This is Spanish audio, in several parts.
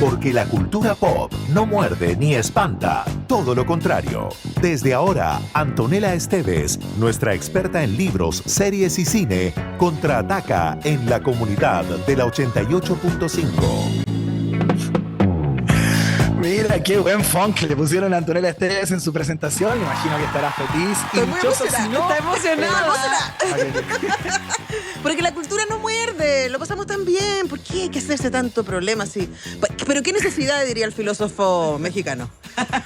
porque la cultura pop no muerde ni espanta, todo lo contrario. Desde ahora, Antonella Esteves, nuestra experta en libros, series y cine, contraataca en la comunidad de la 88.5. Mira, qué buen funk le pusieron a Antonella Esteves en su presentación. Imagino que estará feliz. Estoy muy emocionada. Está emocionada. Porque la cultura no muerde, lo pasamos tan bien. ¿Por qué hay que hacerse tanto problema así? Pero qué necesidad, diría el filósofo mexicano.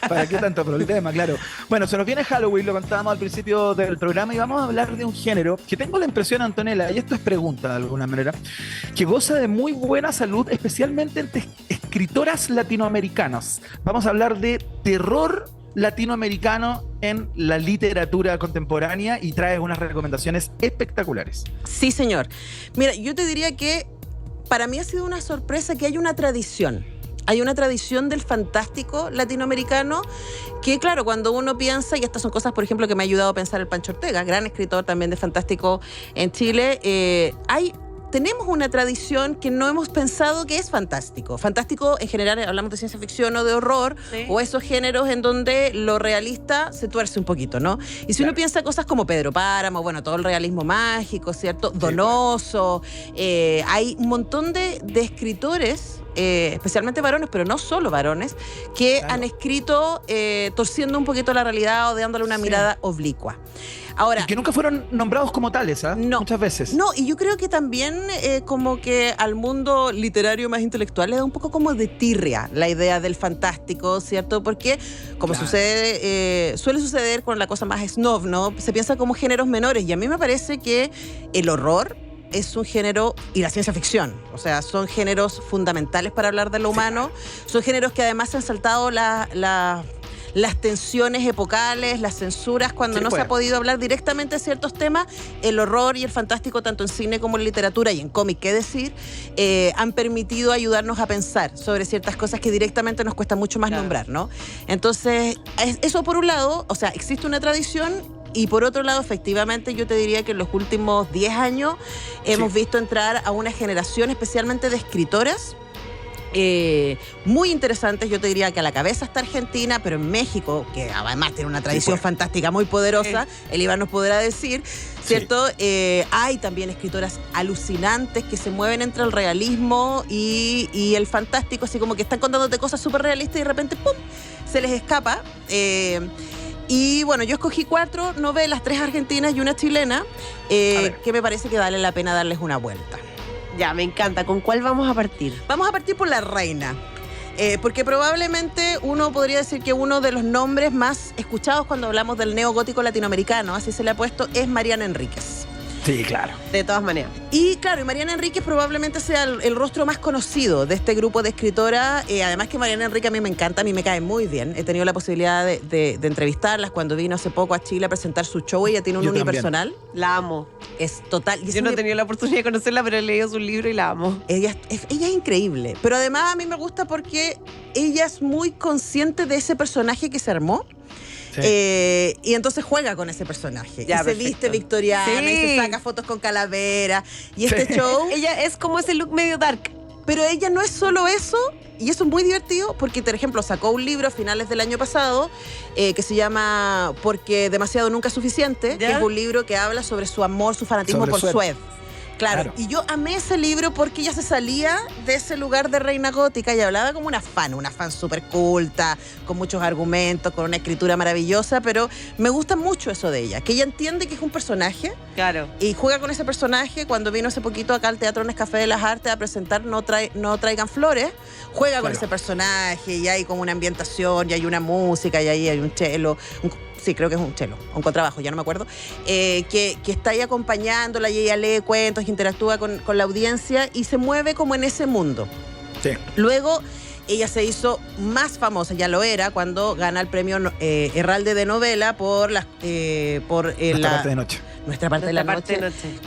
¿Para qué tanto problema? Claro. Bueno, se nos viene Halloween, lo contábamos al principio del programa, y vamos a hablar de un género que tengo la impresión, Antonella, y esto es pregunta de alguna manera, que goza de muy buena salud, especialmente entre escritoras latinoamericanas. Vamos a hablar de terror latinoamericano en la literatura contemporánea, y traes unas recomendaciones espectaculares. Sí, señor. Mira, yo te diría que para mí ha sido una sorpresa que hay una tradición. Hay una tradición del fantástico latinoamericano que, claro, cuando uno piensa, y estas son cosas, por ejemplo, que me ha ayudado a pensar el Pancho Ortega, gran escritor también de fantástico en Chile, tenemos una tradición que no hemos pensado que es fantástico. Fantástico, en general, hablamos de ciencia ficción o de horror, sí, o esos géneros en donde lo realista se tuerce un poquito, ¿no? Y si uno piensa cosas como Pedro Páramo, bueno, todo el realismo mágico, ¿cierto? Donoso, hay un montón de escritores, especialmente varones, pero no solo varones, que han escrito torciendo un poquito la realidad o dándole una mirada oblicua. Ahora, y que nunca fueron nombrados como tales, ¿eh? No, muchas veces. No, y yo creo que también como que al mundo literario más intelectual le da un poco como de tirria la idea del fantástico, ¿cierto? Porque como suele suceder con la cosa más snob, ¿no? Se piensa como géneros menores, y a mí me parece que el horror es un género, y la ciencia ficción, o sea, son géneros fundamentales para hablar de lo humano, son géneros que además se han saltado las tensiones epocales, las censuras, cuando no se ha podido hablar directamente de ciertos temas. El horror y el fantástico, tanto en cine como en literatura y en cómic, qué decir, han permitido ayudarnos a pensar sobre ciertas cosas que directamente nos cuesta mucho más nombrar, ¿no? Entonces, eso por un lado, o sea, existe una tradición. Y por otro lado, efectivamente, yo te diría que en los últimos 10 años hemos visto entrar a una generación especialmente de escritoras muy interesantes. Yo te diría que a la cabeza está Argentina, pero en México, que además tiene una tradición fantástica muy poderosa, el Iván nos podrá decir, ¿cierto? Hay también escritoras alucinantes que se mueven entre el realismo y el fantástico, así como que están contándote cosas súper realistas y de repente, ¡pum!, se les escapa. Y bueno, yo escogí 4 novelas, 3 argentinas y una chilena, que me parece que vale la pena darles una vuelta. Ya, me encanta. ¿Con cuál vamos a partir? Vamos a partir por La Reina. Porque probablemente uno podría decir que uno de los nombres más escuchados cuando hablamos del neogótico latinoamericano, así se le ha puesto, es Mariana Enríquez. Sí, claro. De todas maneras. Y claro, Mariana Enríquez probablemente sea el rostro más conocido de este grupo de escritoras. Además que Mariana Enríquez a mí me encanta, a mí me cae muy bien. He tenido la posibilidad de entrevistarlas cuando vino hace poco a Chile a presentar su show. Ella tiene un unipersonal. La amo. Es total. Yo no he tenido la oportunidad de conocerla, pero he leído su libro y la amo. Ella es increíble. Pero además a mí me gusta porque ella es muy consciente de ese personaje que se armó. Y entonces juega con ese personaje. Ya, y se viste victoriana y se saca fotos con calavera. Y este show... Ella es como ese look medio dark. Pero ella no es solo eso, y eso es muy divertido, porque, por ejemplo, sacó un libro a finales del año pasado que se llama Porque demasiado nunca es suficiente, que es un libro que habla sobre su amor, su fanatismo por Sued. Claro, y yo amé ese libro porque ella se salía de ese lugar de reina gótica y hablaba como una fan súper culta, con muchos argumentos, con una escritura maravillosa, pero me gusta mucho eso de ella, que ella entiende que es un personaje. Claro. Y juega con ese personaje. Cuando vino hace poquito acá al Teatro Nescafé de las Artes a presentar No traigan flores, juega con ese personaje, y hay como una ambientación, y hay una música, y ahí hay un cello, sí, creo que es un cello, un contrabajo, ya no me acuerdo, que está ahí acompañándola, y ella lee cuentos, interactúa con la audiencia y se mueve como en ese mundo. Sí. Luego ella se hizo más famosa, ya lo era, cuando gana el premio Herralde de novela por Nuestra parte de noche. Nuestra parte de la noche.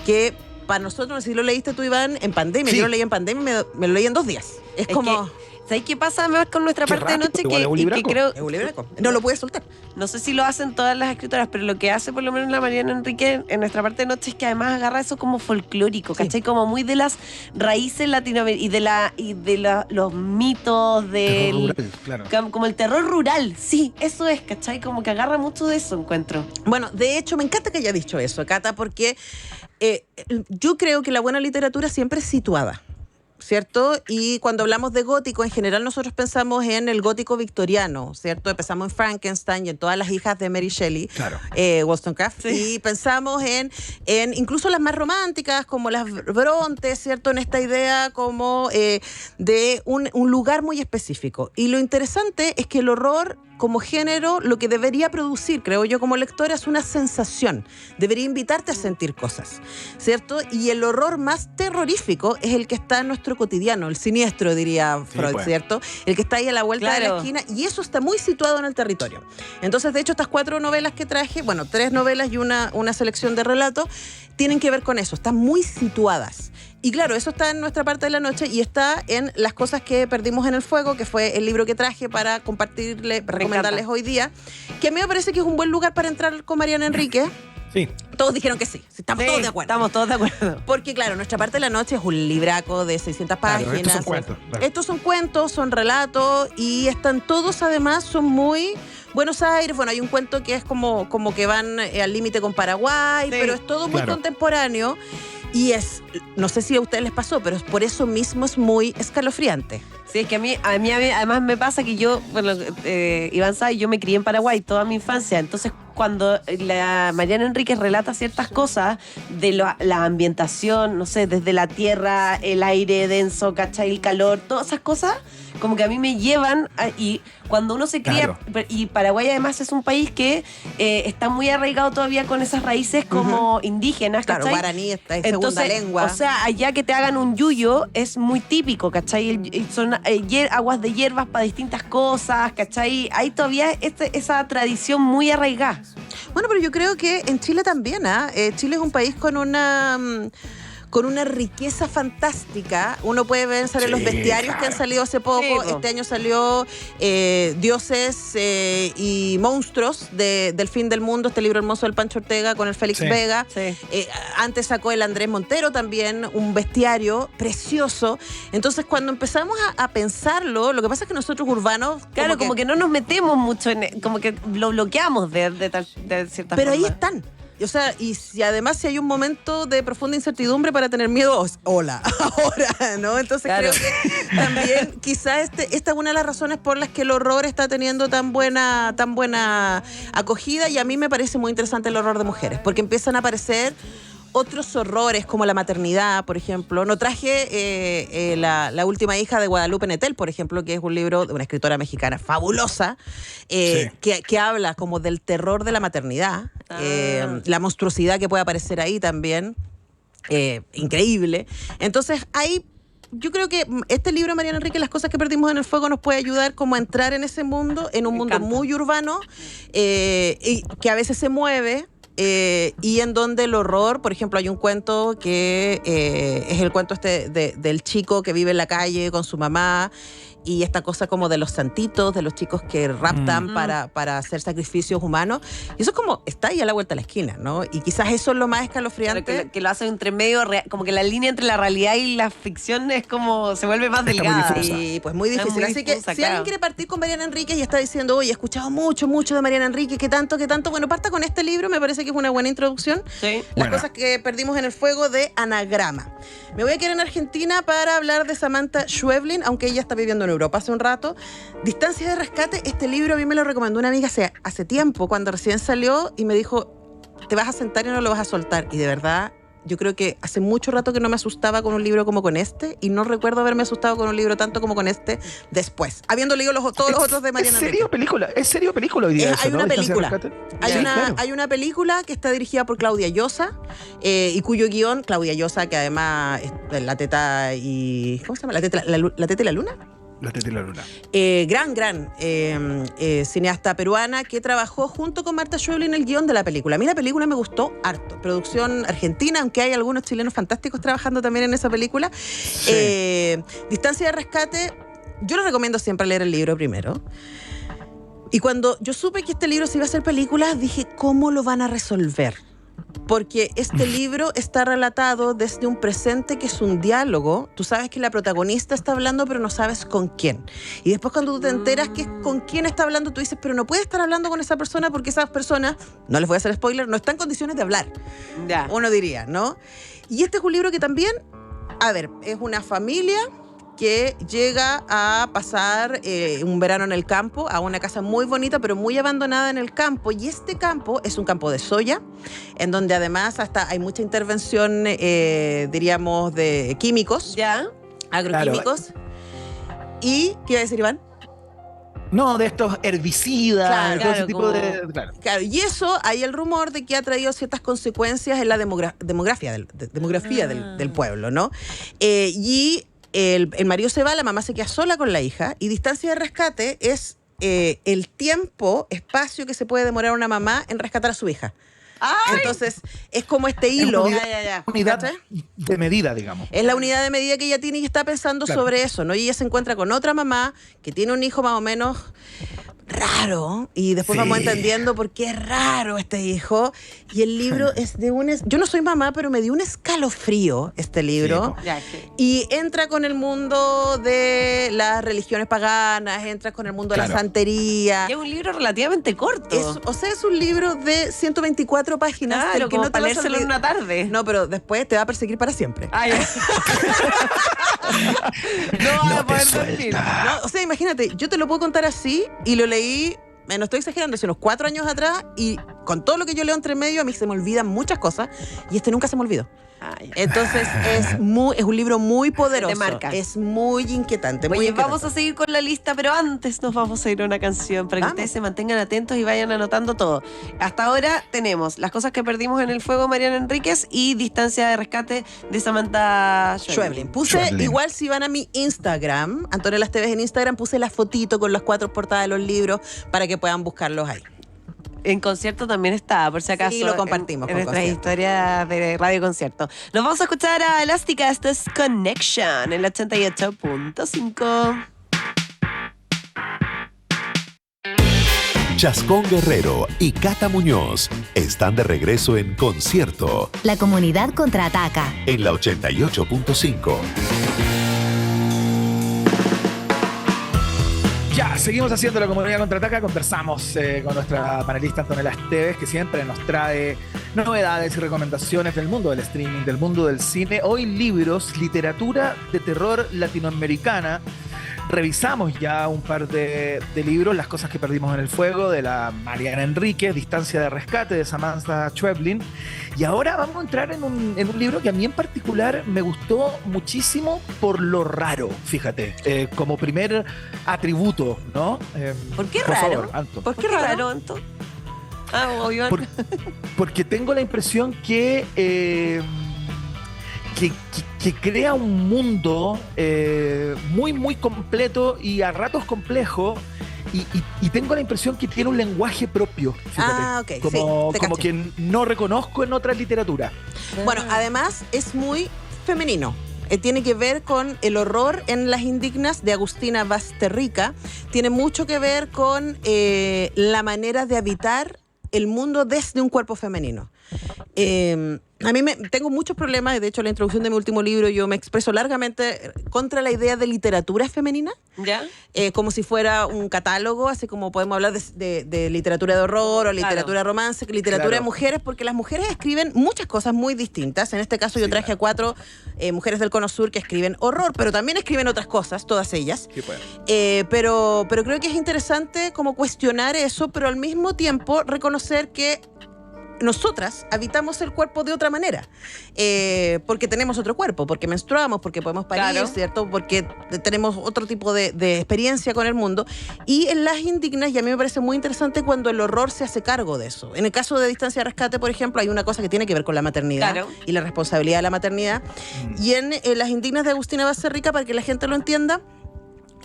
Que para nosotros, no sé si lo leíste tú, Iván, en pandemia. Sí. Yo lo leí en pandemia y me lo leí en 2 días. Es como... ¿sabes qué pasa además con nuestra Qué parte de rápido, noche? igual es un libraco. creo, Es un libraco. No lo puedes soltar. no sé si lo hacen todas las escritoras, pero lo que hace por lo menos la Mariana Enrique en nuestra parte de noche es que además agarra eso como folclórico, Sí. ¿cachai? Como muy de las raíces latinoamericanas y de los mitos, Terror del rural, claro. como el terror rural. Sí, eso es, ¿cachai? Como que agarra mucho de eso, encuentro. Bueno, de hecho, me encanta que haya dicho eso, Cata, porque yo creo que la buena literatura siempre es situada, ¿cierto? Y cuando hablamos de gótico, en general nosotros pensamos en el gótico victoriano, ¿cierto? Pensamos en Frankenstein y en todas las hijas de Mary Shelley, Claro. Wollstonecraft, y pensamos en incluso las más románticas, como las Brontes, ¿cierto? En esta idea como de un lugar muy específico. Y lo interesante es que el horror como género, lo que debería producir, creo yo, como lectora, es una sensación. Debería invitarte a sentir cosas, ¿cierto? Y el horror más terrorífico es el que está en nuestro cotidiano, el siniestro, diría Sí, Freud, pues. ¿cierto? El que está ahí a la vuelta de la Claro. esquina, y eso está muy situado en el territorio. Entonces, de hecho, estas 4 novelas que traje, bueno, 3 novelas y una selección de relatos, tienen que ver con eso, están muy situadas. Y claro, eso está en nuestra parte de la noche y está en Las cosas que perdimos en el fuego, que fue el libro que traje para compartirle, recomendarles hoy día, que a mí me parece que es un buen lugar para entrar con Mariana Enrique. Sí. Todos dijeron que sí, estamos Sí, todos de acuerdo. Estamos todos de acuerdo. Porque claro, nuestra parte de la noche es un libraco de 600 Claro, páginas. estos son cuentos, claro. Estos son cuentos, son relatos y están todos además, son muy Buenos Aires. Bueno, hay un cuento que es como que van al límite con Paraguay, Sí, pero es todo muy claro. contemporáneo y es, no sé si a ustedes les pasó, pero por eso mismo es muy escalofriante. Sí, es que a mí además me pasa que yo, bueno, Iván sabe, yo me crié en Paraguay toda mi infancia, entonces cuando la Mariana Enríquez relata ciertas cosas de la ambientación, no sé, desde la tierra, el aire denso, ¿cachai? El calor, todas esas cosas, como que a mí me llevan y cuando uno se cría, y Paraguay además es un país que está muy arraigado todavía con esas raíces como indígenas, Claro, ¿cachai? guaraní está en segunda lengua. O sea, allá que te hagan un yuyo es muy típico, ¿cachai? Son aguas de hierbas para distintas cosas, ¿cachai? Hay todavía esa tradición muy arraigada. Bueno, pero yo creo que en Chile también, ¿ah? Chile es un país con una riqueza fantástica. Uno puede pensar en los Sí, bestiarios que han claro. salido hace poco. Sí, po. Este año salió Dioses y Monstruos del Fin del Mundo, este libro hermoso del Pancho Ortega con el Félix Sí. Vega. Sí. Antes sacó el Andrés Montero también, un bestiario precioso. Entonces, cuando empezamos a pensarlo, lo que pasa es que nosotros urbanos... Claro, como que no nos metemos mucho como que lo bloqueamos de cierta Pero ahí forma. están. O sea, y si además si hay un momento de profunda incertidumbre para tener miedo, hola, ahora, ¿no? Entonces Claro. creo que también quizás esta es una de las razones por las que el horror está teniendo tan buena acogida, y a mí me parece muy interesante el horror de mujeres, porque empiezan a aparecer otros horrores como la maternidad, por ejemplo. No traje la última hija de Guadalupe Nettel, por ejemplo, que es un libro de una escritora mexicana fabulosa, Sí. que habla como del terror de la maternidad, la monstruosidad que puede aparecer ahí también, increíble. Entonces, yo creo que este libro, Mariana Enrique, Las cosas que perdimos en el fuego, nos puede ayudar como a entrar en ese mundo, en un Me mundo encanta. muy urbano, y que a veces se mueve. Y en donde el horror, por ejemplo, hay un cuento que es el cuento del chico que vive en la calle con su mamá, y esta cosa como de los santitos, de los chicos que raptan para hacer sacrificios humanos. Y eso es como, está ahí a la vuelta de la esquina, ¿no? Y quizás eso es lo más escalofriante. Que lo hacen entre medio, como que la línea entre la realidad y la ficción es como, se vuelve más Está muy delgada. difusa. Sí, pues muy Está difícil. muy Así que difusa, si alguien claro. quiere partir con Mariana Enríquez y está diciendo, oye, he escuchado mucho de Mariana Enríquez, qué tanto, bueno, parta con este libro, me parece que es una buena introducción. Sí. Las Buena. cosas que perdimos en el fuego, de Anagrama. Me voy a quedar en Argentina para hablar de Samantha Schweblin, aunque ella está viviendo en Europa hace un rato. Distancia de rescate, este libro a mí me lo recomendó una amiga hace tiempo, cuando recién salió, y me dijo, te vas a sentar y no lo vas a soltar. Y de verdad, yo creo que hace mucho rato que no me asustaba con un libro como con este, y no recuerdo haberme asustado con un libro tanto como con este después, habiendo leído todos los otros de Mariana ¿Es Enríquez. serio película hoy día? Hay eso, ¿no? una Distancia de película. rescate. Hay, Sí, una, claro. hay una película que está dirigida por Claudia Llosa, y cuyo guión, Claudia Llosa, que además es La Teta y... ¿Cómo se llama? La Teta y la Luna. La teta y la luna. Gran cineasta peruana que trabajó junto con Marta Schweblin en el guión de la película. A mí la película me gustó harto. Producción argentina, aunque hay algunos chilenos fantásticos trabajando también en esa película. Distancia de rescate, yo les recomiendo siempre leer el libro primero. Y cuando yo supe que este libro se iba a hacer película, dije, ¿cómo lo van a resolver? Porque este libro está relatado desde un presente que es un diálogo. Tú sabes que la protagonista está hablando, pero no sabes con quién. Y después cuando tú te enteras que es con quién está hablando, tú dices, pero no puede estar hablando con esa persona porque esas personas, no les voy a hacer spoiler, no están en condiciones de hablar. Ya. Uno diría, ¿no? Y este es un libro que también, a ver, es una familia que llega a pasar un verano en el campo, a una casa muy bonita, pero muy abandonada en el campo. Y este campo es un campo de soya, en donde además hasta hay mucha intervención, diríamos, de químicos, Ya. agroquímicos. ¿Y qué iba a decir, Iván? No, de estos herbicidas, Claro, todo ese claro, tipo como- de... Claro. Claro, y eso hay el rumor de que ha traído ciertas consecuencias en la demografía del pueblo, ¿no? Y el marido se va, la mamá se queda sola con la hija, y distancia de rescate es el tiempo, espacio que se puede demorar una mamá en rescatar a su hija. ¡Ay! Entonces, es como este hilo. unidad- Ya. Unidad ¿Cachai? de medida, digamos. Es la unidad de medida que ella tiene y está pensando Claro. sobre eso, ¿no? Y ella se encuentra con otra mamá que tiene un hijo más o menos raro, y después Sí. vamos entendiendo por qué es raro este hijo. Y el libro es de un... Yo no soy mamá, pero me dio un escalofrío este libro. Sí, Ya, sí. Y entra con el mundo de las religiones paganas, entra con el mundo de Claro. la santería. Y es un libro relativamente corto. Es un libro de 124 páginas. Claro, del que como no te para vas a leérselo en olvidar. una tarde. No, pero después te va a perseguir para siempre. Ay, no vas No a te poder suelta. dormir. No, o sea, imagínate, yo te lo puedo contar así y lo leí, no estoy exagerando, hace unos 4 años atrás, y con todo lo que yo leo entre medio, a mí se me olvidan muchas cosas y este nunca se me olvidó. Ay. Entonces es un libro muy poderoso. Te marca. Es muy inquietante. Muy Oye, inquietante. vamos a seguir con la lista, pero antes nos vamos a ir a una canción para que Vamos. ustedes se mantengan atentos y vayan anotando todo. Hasta ahora tenemos Las cosas que perdimos en el fuego, Mariana Enríquez, y Distancia de rescate de Samantha Schweblin. Puse, Schweblin. igual si van a mi Instagram, Antonella Esteves en Instagram, puse la fotito con las 4 portadas de los libros para que puedan buscarlos ahí. En concierto también está, por si acaso. Sí, lo compartimos En con nuestras concierto. historias de radio concierto. Nos vamos a escuchar a Elástica. Esto es Connection en el 88.5. Chascón Guerrero y Cata Muñoz están de regreso en concierto La comunidad contraataca. en la 88.5. Ya, seguimos haciendo la comunidad contraataca. Conversamos con nuestra panelista Antonella Esteves, que siempre nos trae novedades y recomendaciones del mundo del streaming, del mundo del cine. Hoy libros, literatura de terror latinoamericana. Revisamos ya un par de libros, Las cosas que perdimos en el fuego, de la Mariana Enríquez, Distancia de rescate, de Samantha Schweblin. Y ahora vamos a entrar en un libro que a mí en particular me gustó muchísimo por lo raro, fíjate, como primer atributo, ¿no? ¿Por qué por raro? favor, Anto. ¿Por qué raro? Anto? Ah, obvio. Porque tengo la impresión que crea un mundo muy, muy completo y a ratos complejo. Y tengo la impresión que tiene un lenguaje propio, fíjate, Ah, ok, sí, como te cacho. que no reconozco en otra literatura. Bueno, además es muy femenino. Tiene que ver con el horror en Las Indignas de Agustina Basterrica. Tiene mucho que ver con la manera de habitar el mundo desde un cuerpo femenino. A mí tengo muchos problemas, de hecho en la introducción de mi último libro yo me expreso largamente contra la idea de literatura femenina, ¿Ya? como si fuera un catálogo, así como podemos hablar de literatura de horror o literatura de romance, literatura de Claro. mujeres, porque las mujeres escriben muchas cosas muy distintas. En este caso yo Sí, traje claro. a 4 mujeres del Cono Sur que escriben horror, pero también escriben otras cosas, todas ellas. Sí, pues. Pero creo que es interesante como cuestionar eso, pero al mismo tiempo reconocer que nosotras habitamos el cuerpo de otra manera, porque tenemos otro cuerpo, porque menstruamos, porque podemos parir, Claro. ¿cierto? Porque tenemos otro tipo de experiencia con el mundo. Y en Las Indignas, y a mí me parece muy interesante cuando el horror se hace cargo de eso. En el caso de Distancia de Rescate, por ejemplo, hay una cosa que tiene que ver con la maternidad Claro. y la responsabilidad de la maternidad. Y en Las Indignas de Agustina Basterrica, para que la gente lo entienda,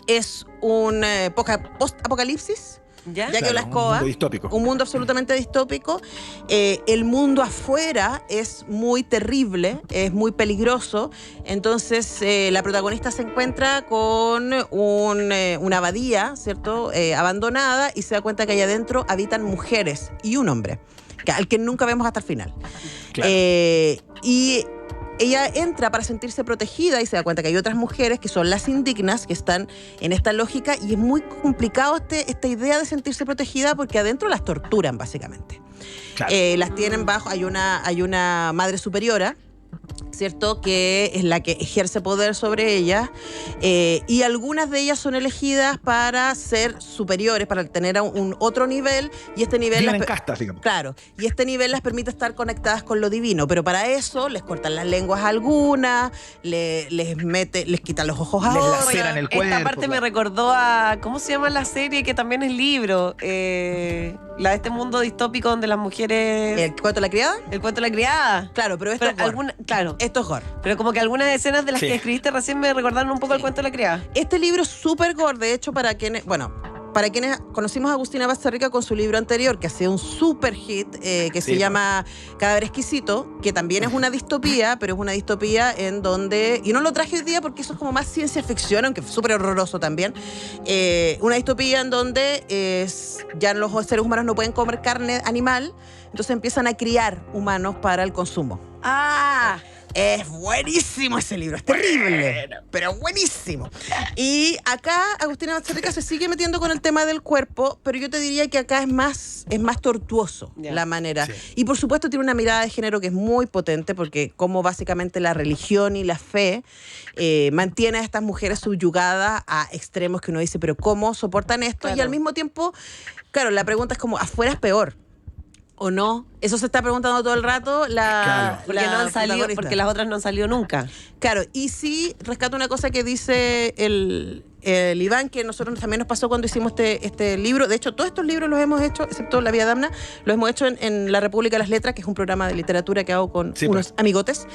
es un post-apocalipsis ¿Ya? Ya quedó la un escoba. mundo distópico. Un mundo absolutamente distópico. El mundo afuera es muy terrible, es muy peligroso. Entonces, la protagonista se encuentra con una abadía, ¿cierto? Abandonada, y se da cuenta que allá adentro habitan mujeres y un hombre, al que nunca vemos hasta el final. Claro. Y ella entra para sentirse protegida y se da cuenta que hay otras mujeres que son las indignas, que están en esta lógica, y es muy complicado esta idea de sentirse protegida porque adentro las torturan, básicamente. Claro. Las tienen bajo, hay una madre superiora, ¿cierto? Que es la que ejerce poder sobre ellas, y algunas de ellas son elegidas para ser superiores, para tener un otro nivel, y este nivel Viven en castas, digamos. claro, y este nivel las permite estar conectadas con lo divino, pero para eso les cortan las lenguas a algunas, les quitan los ojos a Les otras. laceran el Esta cuerpo, parte me claro. recordó a. ¿Cómo se llama la serie? Que también es libro. La de este mundo distópico donde las mujeres. ¿El cuento de la criada? El cuento de la criada. Claro, pero esto es gore. Claro. Esto es gore. Pero como que algunas escenas de las Sí. que escribiste recién me recordaron un poco el cuento de la criada. Este libro es súper gore, de hecho, para quienes conocimos a Agustina Basterrica con su libro anterior, que ha sido un súper hit, que se llama Cadáver Exquisito, que también es una distopía, pero es una distopía en donde, y no lo traje hoy día porque eso es como más ciencia ficción, aunque es súper horroroso también, una distopía en donde ya los seres humanos no pueden comer carne animal, entonces empiezan a criar humanos para el consumo. ¡Ah! Es buenísimo ese libro, es terrible, pero buenísimo. Y acá Agustina Basterrica se sigue metiendo con el tema del cuerpo, pero yo te diría que acá es más tortuoso la manera. Sí. Y por supuesto tiene una mirada de género que es muy potente, porque como básicamente la religión y la fe mantiene a estas mujeres subyugadas a extremos que uno dice, pero ¿cómo soportan esto? Claro. Y al mismo tiempo, claro, la pregunta es como, ¿afuera es peor? ¿O no? Eso se está preguntando todo el rato Claro. Porque no han salido, protagonista. porque las otras no han salido nunca. Claro, y sí, rescato una cosa que dice el Iván, que nosotros también nos pasó cuando hicimos este libro. De hecho, todos estos libros los hemos hecho, excepto La Vía Damna, los hemos hecho en La República de las Letras, que es un programa de literatura que hago con Sí, unos pues. amigotes.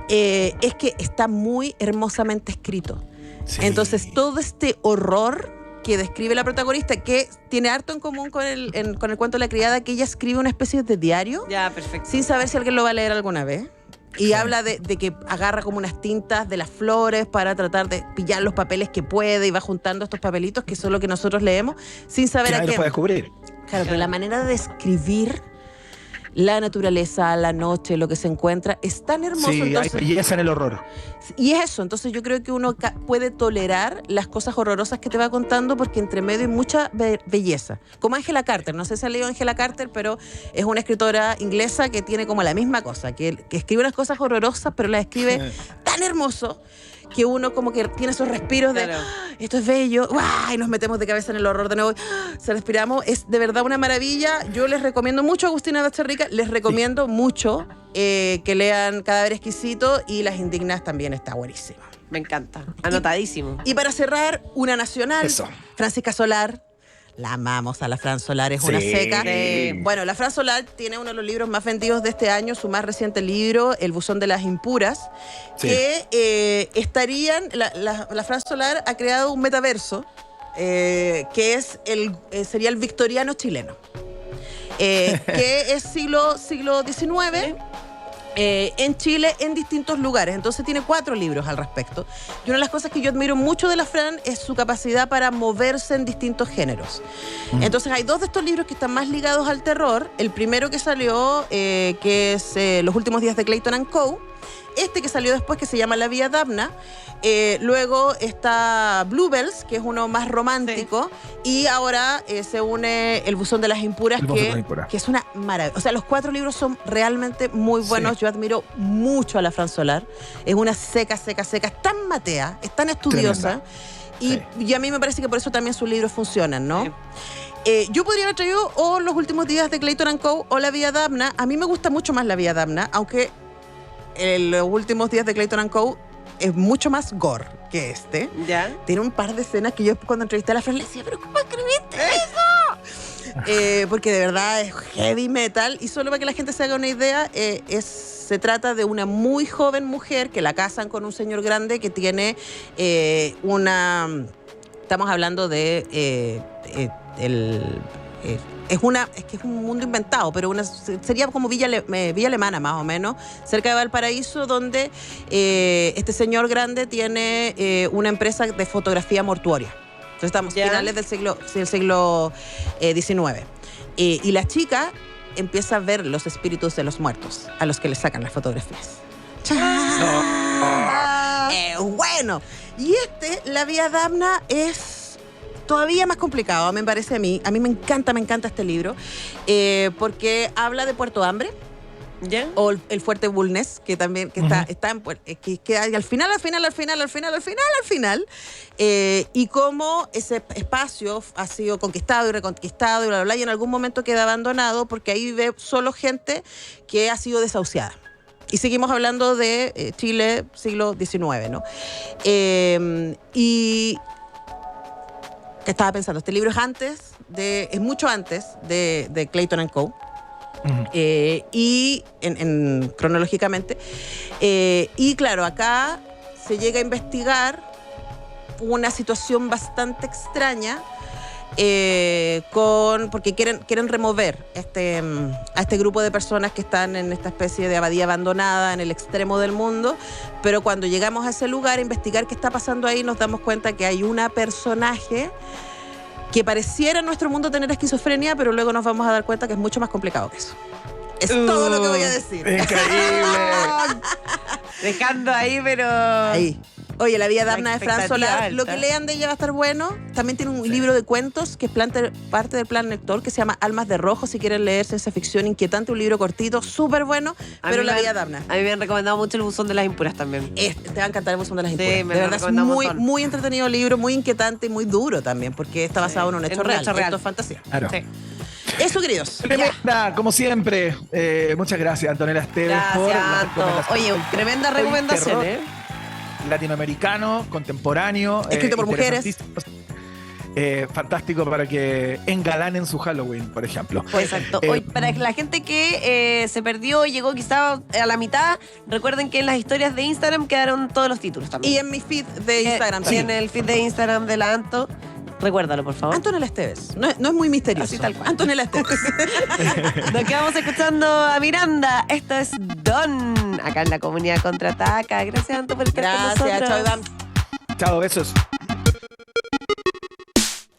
Es que está muy hermosamente escrito. Sí. Entonces, todo este horror que describe la protagonista, que tiene harto en común con el cuento de la criada, que ella escribe una especie de diario Ya, perfecto. sin saber si alguien lo va a leer alguna vez. Y habla de que agarra como unas tintas de las flores para tratar de pillar los papeles que puede y va juntando estos papelitos que son lo que nosotros leemos sin saber Que a nadie qué. lo puede descubrir. Claro, pero la manera de describir la naturaleza, la noche, lo que se encuentra, es tan hermoso. Sí, hay Entonces, belleza en el horror. y es eso, entonces yo creo que uno puede tolerar las cosas horrorosas que te va contando porque entre medio hay mucha belleza. Como Angela Carter, no sé si ha leído Angela Carter, pero es una escritora inglesa que tiene como la misma cosa, que escribe unas cosas horrorosas, pero las escribe tan hermoso que uno como que tiene esos respiros de Claro. esto es bello, ¡guau! Y nos metemos de cabeza en el horror de nuevo, se respiramos, es de verdad una maravilla. Yo les recomiendo mucho a Agustina Basterrica, les recomiendo mucho que lean Cadáver Exquisito, y Las Indignas también está buenísima. Me encanta. Anotadísimo. Y para cerrar, una nacional, Eso. Francisca Solar. La amamos a la Fran Solar, es una Sí. seca. Sí. Bueno, la Fran Solar tiene uno de los libros más vendidos de este año, su más reciente libro, El buzón de las impuras, Sí. que la Fran Solar ha creado un metaverso que sería el victoriano chileno, que es siglo XIX. En Chile, en distintos lugares. Entonces tiene 4 libros al respecto. Y una de las cosas que yo admiro mucho de la Fran es su capacidad para moverse en distintos géneros. Entonces hay 2 de estos libros que están más ligados al terror. El primero que salió, que es Los últimos días de Clayton and Co. Este que salió después, que se llama La Vía Damna. Luego está Bluebells, que es uno más romántico. Y ahora se une El buzón de las impuras, El buzón de las impuras. que es una maravilla. O sea, los 4 libros son realmente muy buenos. Sí. Yo admiro mucho a la Fran Solar. Es una seca. Es tan matea, es tan estudiosa. Y a mí me parece que por eso también sus libros funcionan, ¿no? Sí. Yo podría haber traído o Los últimos días de Clayton and Co. o La Vía Damna. A mí me gusta mucho más La Vía Damna, aunque Los últimos días de Clayton and Co. es mucho más gore que este. ¿Ya? Tiene un par de escenas que yo cuando entrevisté a la Fran le decía, ¿pero cómo escribiste eso? Porque de verdad es heavy metal. Y solo para que la gente se haga una idea, se trata de una muy joven mujer que la casan con un señor grande que tiene estamos hablando de es que es un mundo inventado, pero sería como Villa Alemana más o menos, cerca de Valparaíso, donde este señor grande tiene una empresa de fotografía mortuoria. Entonces estamos ¿Ya? finales del siglo XIX. Y la chica empieza a ver los espíritus de los muertos, a los que le sacan las fotografías. Bueno, y La Vía Damna es todavía más complicado, me parece a mí. A mí me encanta este libro, porque habla de Puerto Hambre, ¿Ya? o el Fuerte Bulnes, que también está en que al final, y cómo ese espacio ha sido conquistado y reconquistado y bla, bla, bla, y en algún momento queda abandonado porque ahí vive solo gente que ha sido desahuciada. Y seguimos hablando de Chile, siglo XIX, ¿no? Y estaba pensando, este libro es mucho antes de Clayton and Co. Y cronológicamente. Y claro, acá se llega a investigar una situación bastante extraña, porque quieren remover a este grupo de personas que están en esta especie de abadía abandonada en el extremo del mundo, pero cuando llegamos a ese lugar a investigar qué está pasando ahí, nos damos cuenta que hay una personaje que pareciera en nuestro mundo tener esquizofrenia, pero luego nos vamos a dar cuenta que es mucho más complicado que eso. Es todo lo que voy a decir. Increíble. Dejando ahí, pero... Ahí. Oye, La Vía Damna de Fran expectativa Solar, alta. lo que lean de ella va a estar bueno. También tiene un libro de cuentos que es parte del plan lector, que se llama Almas de Rojo, si quieren leer ciencia ficción inquietante, un libro cortito, súper bueno, pero La Vía Damna. A mí me han recomendado mucho El Buzón de las Impuras también. Te va a encantar El Buzón de las Sí, Impuras. me De lo verdad es recomendado un muy, montón. muy entretenido libro, muy inquietante y muy duro también, porque está basado en un hecho real. Esto es fantasía. Claro. Sí. Eso, queridos. Tremenda, como siempre. Muchas gracias, Antonella Esteves, por Gracias, la Anto. recomendación. Oye, tremenda recomendación, Terror ¿eh? Latinoamericano, contemporáneo. Escrito por mujeres. interesantísimo. Fantástico para que engalanen su Halloween, por ejemplo. Exacto. Hoy, para la gente que se perdió y llegó quizá a la mitad, recuerden que en las historias de Instagram quedaron todos los títulos también. Y en mi feed de Instagram Y también. en el feed de Instagram de la Anto. Recuérdalo, por favor. Antonella Esteves. No es muy misterioso. Así tal cual. Antonella Esteves. Nos quedamos escuchando a Miranda. Esto es Don, acá en la comunidad Contraataca. Gracias, Anto, por estar con Gracias, nosotros. chao, Iván. Chao, besos.